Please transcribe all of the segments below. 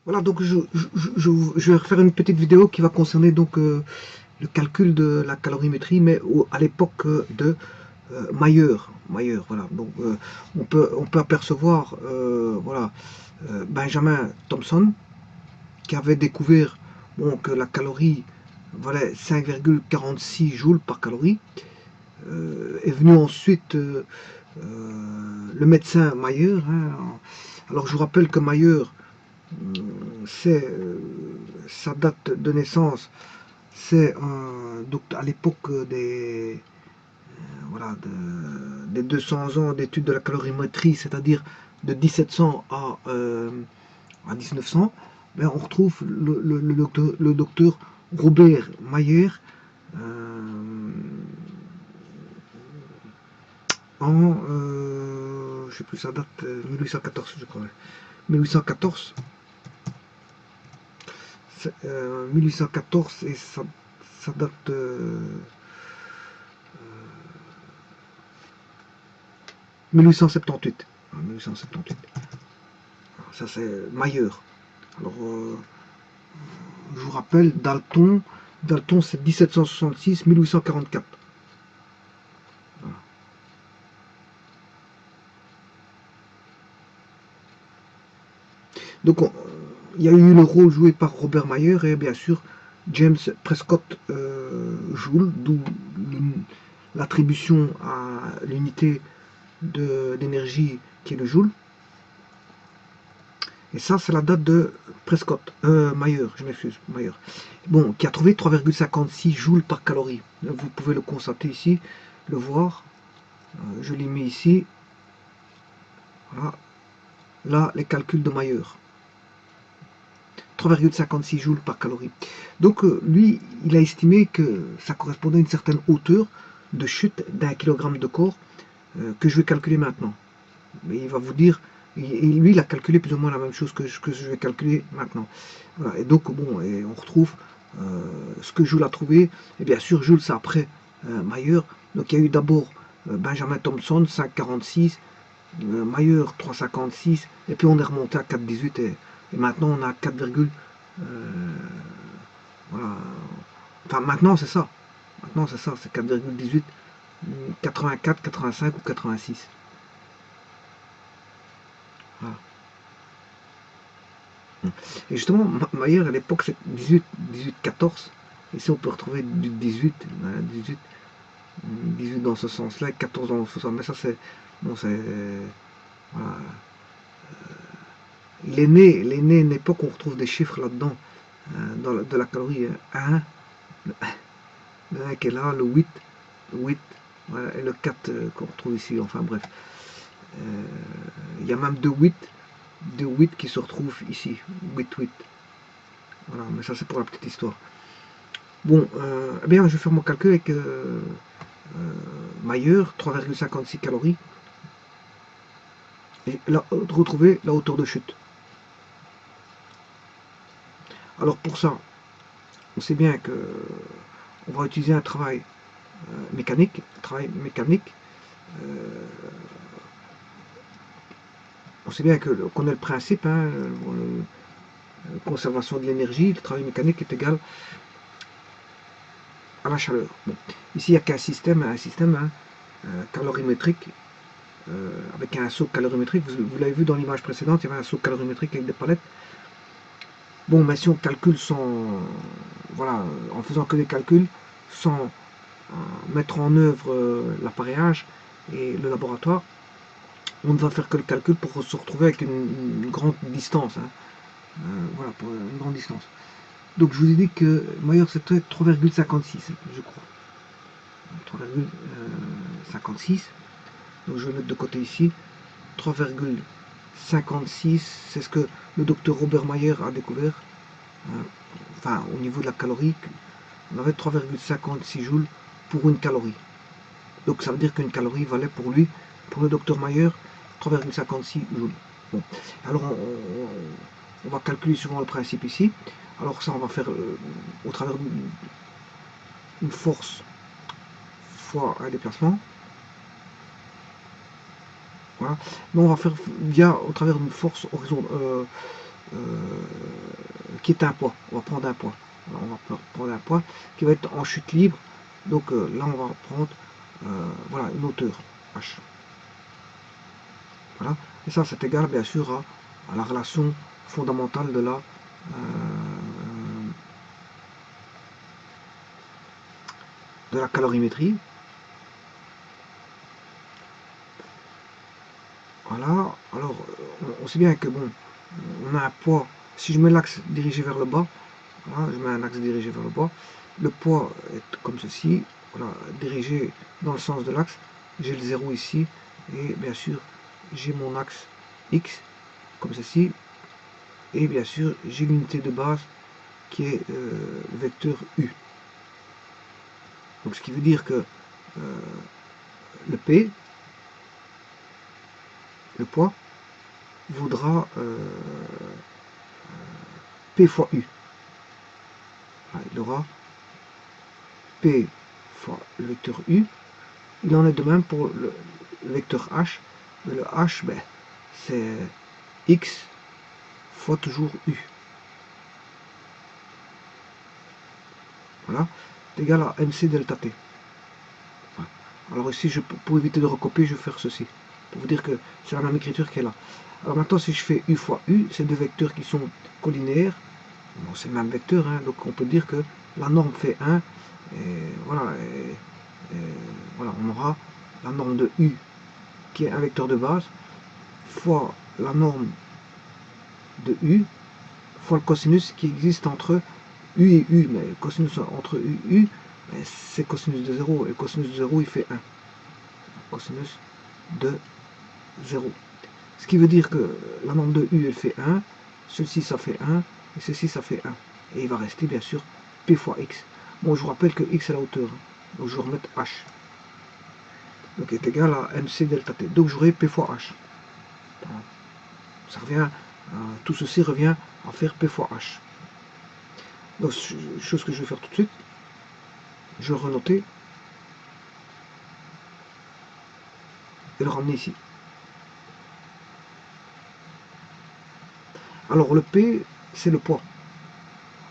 Voilà, donc je vais refaire une petite vidéo qui va concerner donc le calcul de la calorimétrie, mais à l'époque de Mayer. Voilà. Donc on peut apercevoir voilà, Benjamin Thompson qui avait découvert bon, que la calorie valait 5,46 joules par calorie. Est venu ensuite le médecin Mayer. Hein. Alors je vous rappelle que Mayer, c'est sa date de naissance, c'est à l'époque voilà, des 200 ans d'études de la calorimétrie, c'est-à-dire de 1700 à 1900, ben on retrouve le docteur Robert Mayer en, je sais plus sa date, 1814 je crois, 1814, 1814 et ça date 1878. 1878. Ça c'est Mayer. Alors je vous rappelle, Dalton c'est 1766-1844. Voilà. Donc il y a eu le rôle joué par Robert Mayer et bien sûr James Prescott Joule, d'où l'attribution à l'unité d'énergie qui est le joule. Et ça, c'est la date de Prescott, Mayer, je m'excuse, Mayer. Bon, qui a trouvé 3,56 joules par calorie. Vous pouvez le constater ici, le voir. Je l'ai mis ici. Voilà. Là, les calculs de Mayer. 3,56 joules par calorie. Donc, lui, il a estimé que ça correspondait à une certaine hauteur de chute d'1 kg de corps que je vais calculer maintenant. Mais il va vous dire, et lui, il a calculé plus ou moins la même chose que je vais calculer maintenant. Voilà. Et donc, bon, et on retrouve ce que Joule a trouvé. Et bien sûr, Joule, c'est après Mayer. Donc, il y a eu d'abord Benjamin Thompson, 5,46, Mayer, 3,56, et puis on est remonté à 4,18, et maintenant on a 4, voilà. Enfin, maintenant, c'est ça. Maintenant, c'est ça, c'est 4,18, 84, 85 ou 86. Voilà. Et justement, Mayer à l'époque c'est 18, 18, 14. Ici on peut retrouver du 18, 18, 18 dans ce sens-là, 14 dans ce sens. Mais ça c'est. Bon, c'est. Voilà. Il est né à une époque où on retrouve des chiffres là-dedans, de la calorie 1, le 1 qui est là, le 8, voilà, et le 4 qu'on retrouve ici, enfin bref. Il y a même deux 8 qui se retrouvent ici, 8. Voilà, mais ça c'est pour la petite histoire. Bon, eh bien, je vais faire mon calcul avec Mayer, 3,56 calories, et là, retrouver la hauteur de chute. Alors pour ça, on sait bien que on va utiliser un travail mécanique. On sait bien qu'on connaît le principe, hein, conservation de l'énergie, le travail mécanique est égal à la chaleur. Bon. Ici, il n'y a qu'un système, hein, calorimétrique, avec un saut calorimétrique. Vous l'avez vu dans l'image précédente, il y avait un saut calorimétrique avec des palettes. Bon, mais si on calcule sans, voilà, en faisant que des calculs, sans mettre en œuvre l'appareillage et le laboratoire, on ne va faire que le calcul pour se retrouver avec une grande distance. Hein. Voilà, pour une grande distance. Donc je vous ai dit que Mayer c'était 3,56, je crois. 3,56. Donc je vais mettre de côté ici. 3,56, c'est ce que le docteur Robert Mayer a découvert. Enfin, au niveau de la calorie, on avait 3,56 joules pour une calorie. Donc ça veut dire qu'une calorie valait pour lui, pour le docteur Mayer, 3,56 joules. Bon. Alors on va calculer souvent le principe ici. Alors ça on va faire au travers d'une force fois un déplacement. Voilà. Mais on va faire via au travers d'une force horizontale, qui est un poids. On va prendre un poids. Alors, on va prendre un poids qui va être en chute libre. Donc là, on va prendre voilà, une hauteur h. Voilà. Et ça, c'est égal bien sûr à la relation fondamentale de la calorimétrie. Voilà. Alors, on sait bien que bon, on a un poids. Si je mets l'axe dirigé vers le bas, voilà, je mets un axe dirigé vers le bas, le poids est comme ceci, voilà, dirigé dans le sens de l'axe. J'ai le 0 ici, et bien sûr, j'ai mon axe X, comme ceci, et bien sûr, j'ai l'unité de base qui est le vecteur U. Donc, ce qui veut dire que le P, le poids, vaudra P fois U. Voilà, il aura P fois le vecteur U. Il en est de même pour le vecteur H. Mais le H, ben, c'est X fois toujours U. Voilà, c'est égal à MC delta T. Voilà. Alors ici, pour éviter de recopier, je vais faire ceci. Pour vous dire que c'est la même écriture qui est là. Alors maintenant, si je fais U fois U, c'est deux vecteurs qui sont collinéaires. Bon, c'est le même vecteur, hein, donc on peut dire que la norme fait 1. Et voilà, voilà, on aura la norme de U qui est un vecteur de base fois la norme de U fois le cosinus qui existe entre U et U, mais le cosinus entre U et U, c'est cosinus de 0, et le cosinus de 0 il fait 1. Cosinus de 0. Ce qui veut dire que la norme de U elle fait 1, ceci ça fait 1, et ceci ça fait 1. Et il va rester bien sûr P fois X. Bon, je vous rappelle que X est la hauteur, donc je vais remettre H. Donc est égal à MC delta T. Donc j'aurai P fois H. Ça revient, tout ceci revient à faire P fois H. Donc, chose que je vais faire tout de suite, je vais renoter et le ramener ici. Alors le P, c'est le poids.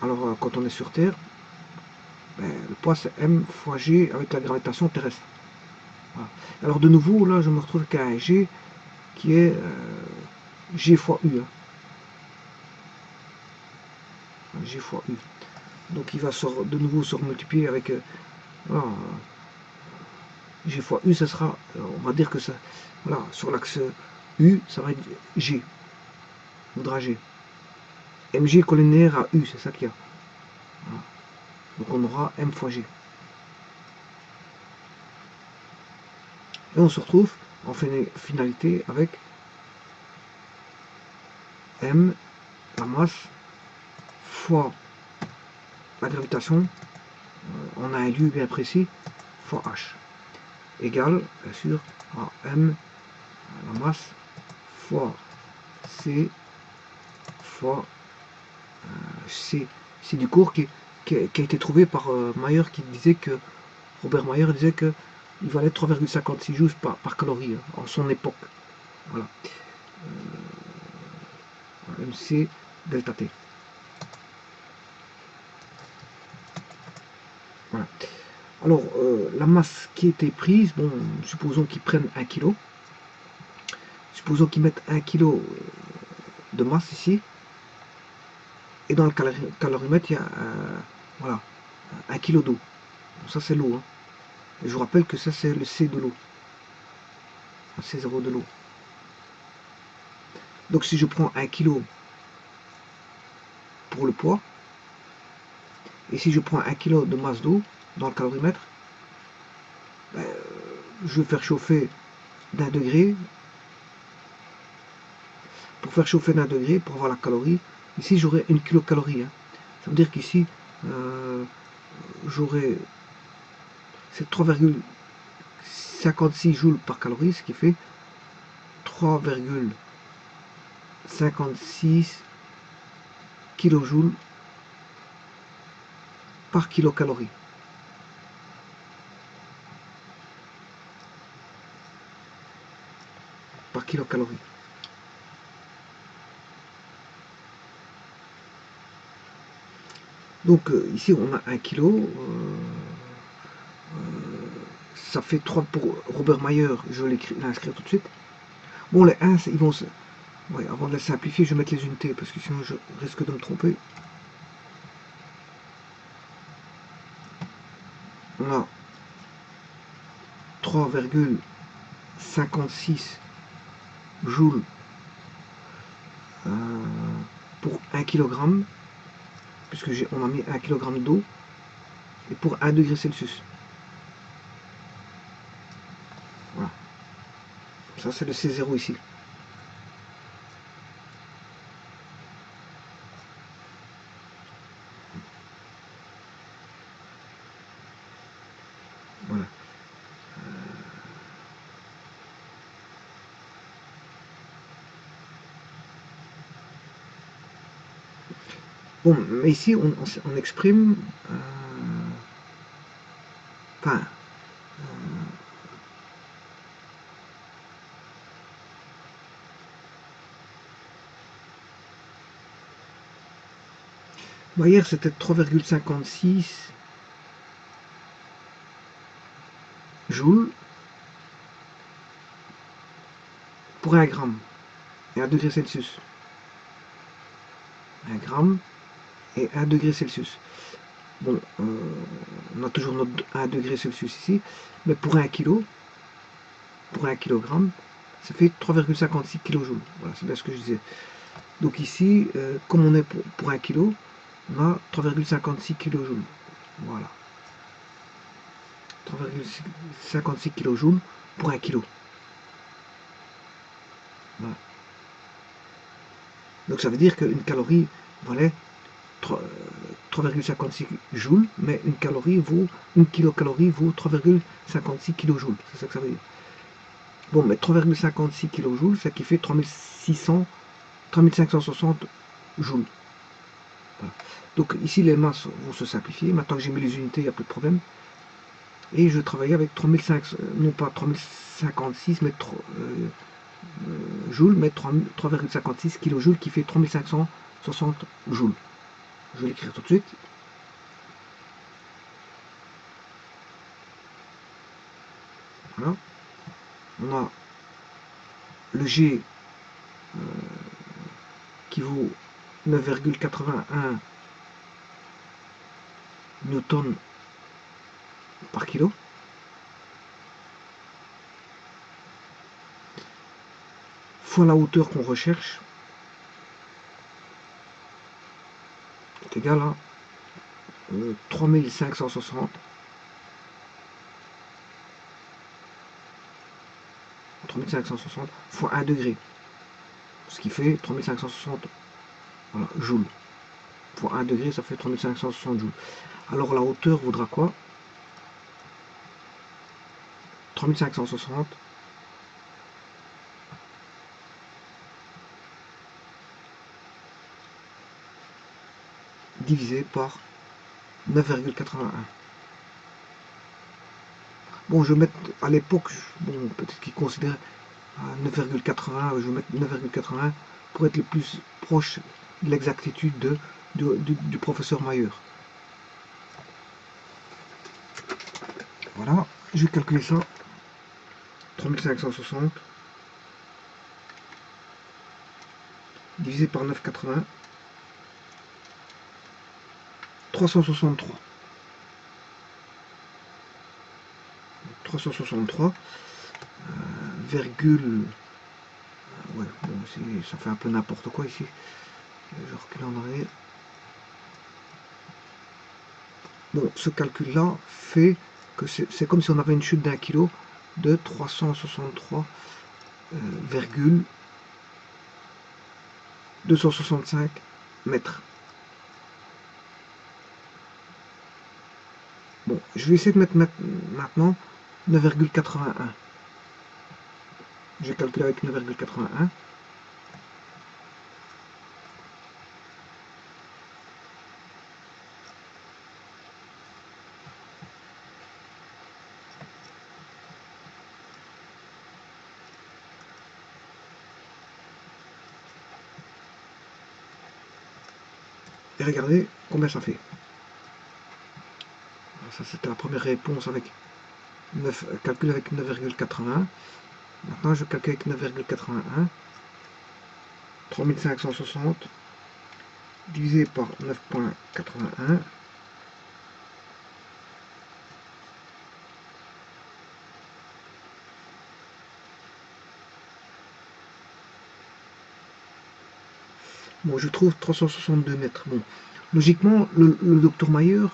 Alors quand on est sur Terre, ben, le poids c'est M fois G avec la gravitation terrestre. Voilà. Alors de nouveau, là je me retrouve avec un G qui est G fois U. Hein. G fois U. Donc il va de nouveau se multiplier avec voilà, G fois U, ça sera, on va dire que ça, voilà, sur l'axe U, ça va être G. Voudra G. MG collinaire à U, c'est ça qu'il y a. Voilà. Donc on aura M fois G. Et on se retrouve en finalité avec M, la masse, fois la gravitation, on a un lieu bien précis, fois H, égale, bien sûr, à M, la masse, fois C, fois C. C'est du cours qui a été trouvé par Mayer, qui disait que, Robert Mayer disait que il valait 3,56 joules par calorie hein, en son époque. Voilà. MC delta T. Voilà. Alors, la masse qui a été prise, bon, supposons qu'ils prennent 1 kg. Supposons qu'ils mettent 1 kg de masse ici. Et dans le calorimètre, il y a voilà, 1 kg d'eau. Ça, c'est l'eau. Hein. Et je vous rappelle que ça, c'est le C de l'eau. C0 de l'eau. Donc, si je prends 1 kg pour le poids, et si je prends 1 kg de masse d'eau dans le calorimètre, ben, je vais faire chauffer d'1 degré. Pour faire chauffer d'1 degré, pour avoir la calorie, ici j'aurai 1 kilocalorie. Hein. Ça veut dire qu'ici, j'aurai 3,56 joules par calorie, ce qui fait 3,56 kilojoules par kilocalorie. Par kilocalorie. Donc ici on a 1 kg. Ça fait 3 pour Robert Mayer, je vais l'inscrire tout de suite. Bon, les 1, ils vont se... Ouais, avant de la simplifier, je vais mettre les unités, parce que sinon je risque de me tromper. On a 3,56 joules pour 1 kg, puisque on a mis 1 kg d'eau, et pour 1 degré Celsius. Voilà. Ça, c'est le C0 ici. Voilà. Bon, mais ici, on exprime... Enfin... hier, c'était 3,56 joules pour 1 gramme et 1 degré Celsius. 1 gramme et 1 degré Celsius. Bon, on a toujours notre 1 degré Celsius ici, mais pour 1 kg, pour 1 kg, ça fait 3,56 kJ. Voilà, c'est bien ce que je disais. Donc ici, comme on est pour 1 kg, on a 3,56 kJ. Voilà. 3,56 kJ pour 1 kg. Voilà. Donc ça veut dire qu'une calorie valait 3,56 joules, mais une kilocalorie vaut 3,56 kJ. C'est ça que ça veut dire. Bon, mais 3,56 kJ, ça qui fait 3560 joules. Voilà. Donc ici, les masses vont se simplifier. Maintenant que j'ai mis les unités, il n'y a plus de problème. Et je travaillais avec 3500, non pas 3056 mais joules, mais 3,56 kJ qui fait 3560 joules. Je vais l'écrire tout de suite. Voilà. On a le G qui vaut 9,81 newtons par kilo. Fois la hauteur qu'on recherche est égal à 3560 fois 1 degré, ce qui fait 3560 voilà, joules. Fois 1 degré, ça fait 3560 joules. Alors la hauteur vaudra quoi? 3560 divisé par 9,81. Bon, je vais mettre à l'époque, bon, peut-être qu'ils considèrent 9,80, je vais mettre 9,80 pour être le plus proche de l'exactitude du professeur Mayer. Voilà, je vais calculer ça. 3560 divisé par 9,80, 363. 363, virgule... ouais, bon, ça fait un peu n'importe quoi ici. Je recule en arrière. Bon, ce calcul-là fait que c'est comme si on avait une chute d'1 kg de 363,265 mètres. Bon, je vais essayer de mettre maintenant 9,81. J'ai calculé avec 9,81. Et regardez combien ça fait. ça c'était la première réponse avec 9, calcul avec 9,81. Maintenant je calcule avec 9,81. 3560 divisé par 9,81. Bon, je trouve 362 mètres. Bon, logiquement, le docteur Mayer,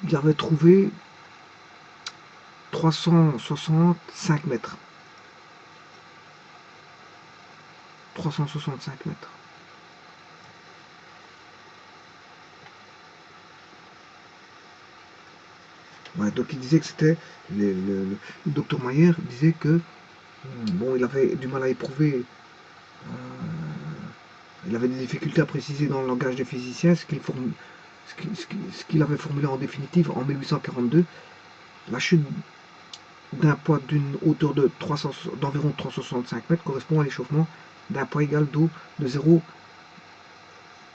il avait trouvé 365 mètres. 365 mètres. Ouais, donc il disait que c'était le docteur Mayer disait que bon, il avait du mal à éprouver, il avait des difficultés à préciser dans le langage des physiciens ce qu'il avait formulé en définitive en 1842. La chute d'un poids d'une hauteur d'environ 365 mètres correspond à l'échauffement d'un poids égal d'eau de 0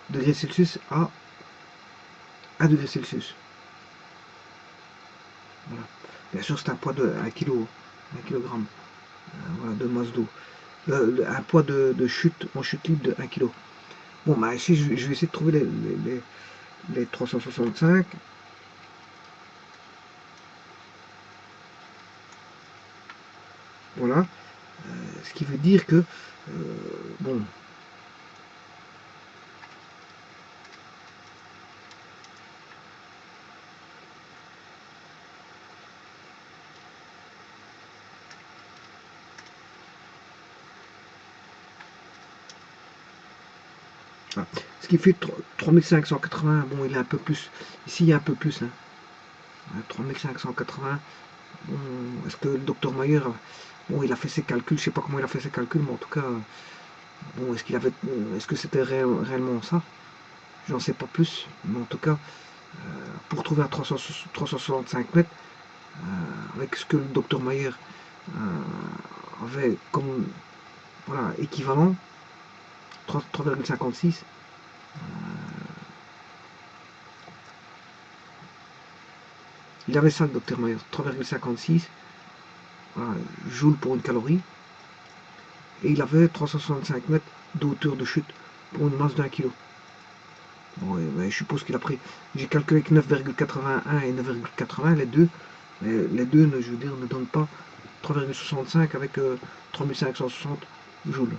degré Celsius à 1 degré Celsius. Voilà. Bien sûr, c'est un poids de 1 kg, 1 kg voilà, de masse d'eau. Un poids de chute en chute libre de 1 kg. Bon, bah ici, je vais essayer de trouver les 365. Voilà. Ce qui veut dire que, bon, ah, ce qui fait 3580, bon, il est un peu plus, ici il y a un peu plus, hein. 3580, bon, est-ce que le docteur Mayer, bon, il a fait ses calculs, je sais pas comment il a fait ses calculs, mais en tout cas, bon, est-ce que c'était réellement ça? J'en sais pas plus, mais en tout cas, pour trouver à 365 mètres, avec ce que le docteur Mayer avait comme, voilà, équivalent, 3,56, il avait ça le docteur Mayer, 3,56 joules pour une calorie, et il avait 365 mètres de hauteur de chute pour une masse d'1 kg. Bon, je suppose qu'il a pris, j'ai calculé que 9,81 et 9,80, les deux, mais les deux, je veux dire, ne donnent pas 3,65 avec 3560 joules.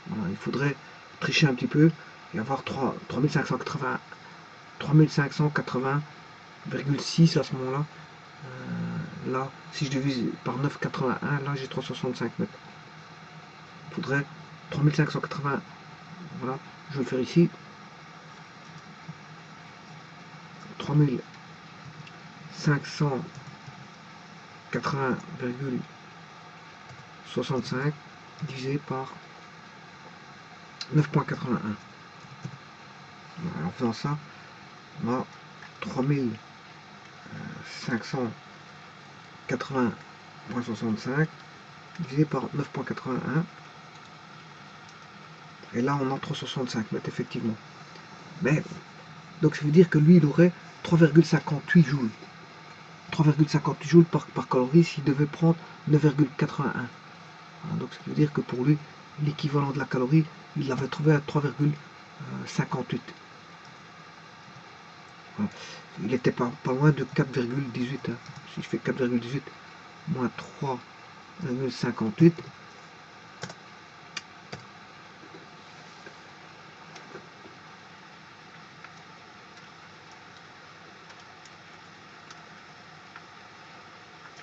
Voilà, il faudrait tricher un petit peu et avoir 3580, 3580,6 à ce moment-là. Là, si je divise par 9,81, là j'ai 365 mètres. Il faudrait 3580, voilà, je vais le faire ici. 3580,65 divisé par 9,81. En faisant ça, on a 3580,65 divisé par 9,81. Et là, on a 365 mètres, effectivement. Mais, donc ça veut dire que lui, il aurait 3,58 joules. 3,58 joules par calorie s'il devait prendre 9,81. Donc ça veut dire que pour lui, l'équivalent de la calorie, il l'avait trouvé à 3,58. Voilà. Il n'était pas loin de 4,18. Hein. Si je fais 4,18 moins 3,58,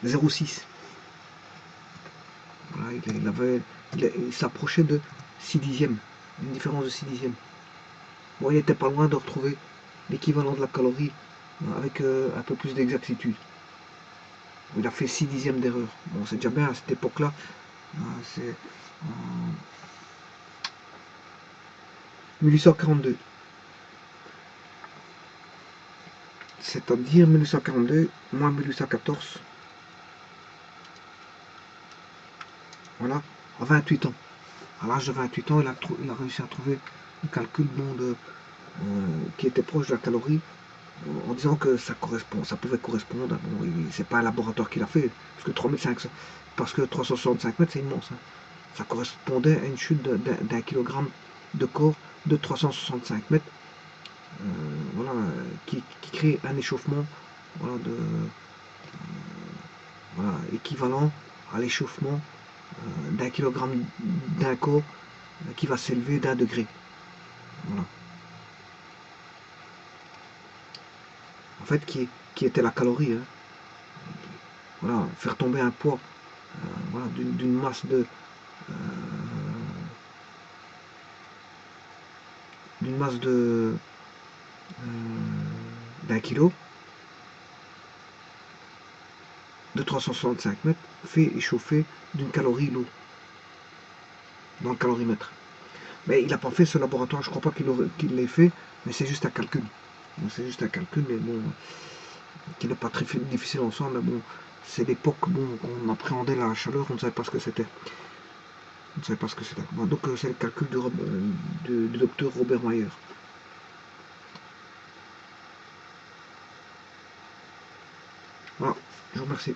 « 0,6. Voilà, il s'approchait de 6 dixièmes, une différence de 6 dixièmes. Bon, il n'était pas loin de retrouver l'équivalent de la calorie avec un peu plus d'exactitude. Il a fait 6 dixièmes d'erreur. Bon, c'est déjà bien à cette époque-là. C'est en 1842. C'est-à-dire 1842 moins 1814. Voilà, à 28 ans. À l'âge de 28 ans, il a réussi à trouver un calcul qui était proche de la calorie en disant que ça correspond, ça pouvait correspondre. Bon, c'est pas un laboratoire qui l'a fait, parce que 3500, parce que 365 mètres, c'est immense. Hein. Ça correspondait à une chute d'un kilogramme de corps de 365 mètres, voilà, qui crée un échauffement, voilà, voilà, équivalent à l'échauffement d'un kilogramme d'un corps qui va s'élever d'1 degré. Voilà. En fait, qui était la calorie. Hein. Voilà, faire tomber un poids voilà, d'une masse euh, d'une masse d'un kilo de 365 mètres fait échauffer d'une calorie l'eau dans le calorimètre. Mais il n'a pas fait ce laboratoire, je ne crois pas qu'il l'ait fait, mais c'est juste un calcul. C'est juste un calcul, mais bon, qui n'est pas très difficile en soi, mais bon, c'est l'époque bon, on appréhendait la chaleur, on ne savait pas ce que c'était. On ne savait pas ce que c'était. Bon, donc c'est le calcul du docteur Robert Mayer. Voilà, je vous remercie.